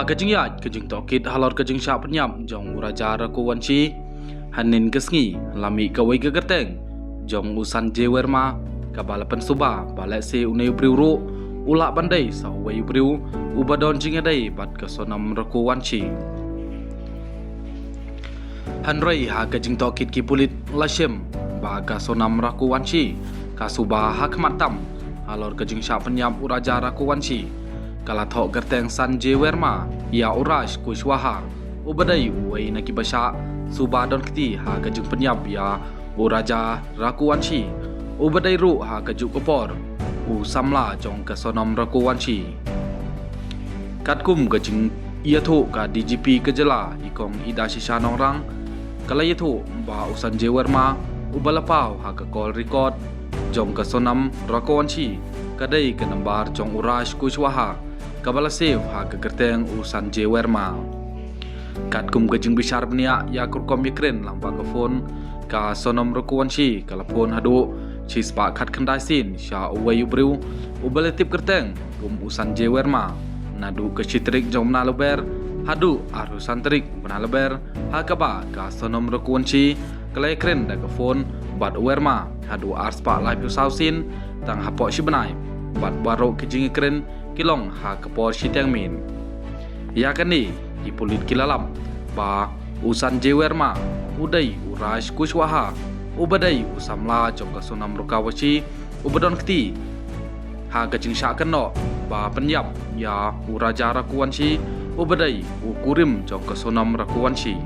kajing ya kajing tokit halor kajing sya penyam jong uraja rakuwanci hanin kesngi lami kawai kegerteng jong usan jewerma kabalapan suba balak se unai briuru ulak bandai sawai briu ubadon jingadai bat kesonam rakuwanci hanrei kajing tokit kipulit lashem baga sonam rakuwanci kasuba hakmatam halor kajing sya penyam uraja rakuwanci kalathok gerteng san jewerma ya urash kushwaha ubadai uwai nakibasha subadon kti kajing penyap ya uraja rakuwanci ubadai ru kajuk kopor samla jong kesonom rakuwanci katkum kajing iathu ka DGP kejela ikong ida sisa nongrang kala iathu ba usan jewerma ubalapau ke call record jong kesonam rakuwanci kadai ke nambar jong urash kushwaha kabala save ke gerteng usan jewerma katkum kajing bisar bnia ya kurkom mikren lampa ke phone ka sonom rakuwanci kala phone hadu cispa khat khandai sin sha uwai ubriu ubaletip gerteng usan jewerma nadu ke citrik jong nalober hadu aru santrik nalober hakaba ka sonom rakuwanci kala ekren da ke phone bat werma hadu arspa live sausin tang hapok sibenai bat baro kajing ekren kilong kepor siteng min ya kani ipulit kilalap ba usan jewerma udai urash kushwaha ubadai usamla jong sonam rukawaci ubadon kti kajing sya keno ba penyap ya uraja rakuwanci ubadai ukurim jong sonam rakuwanci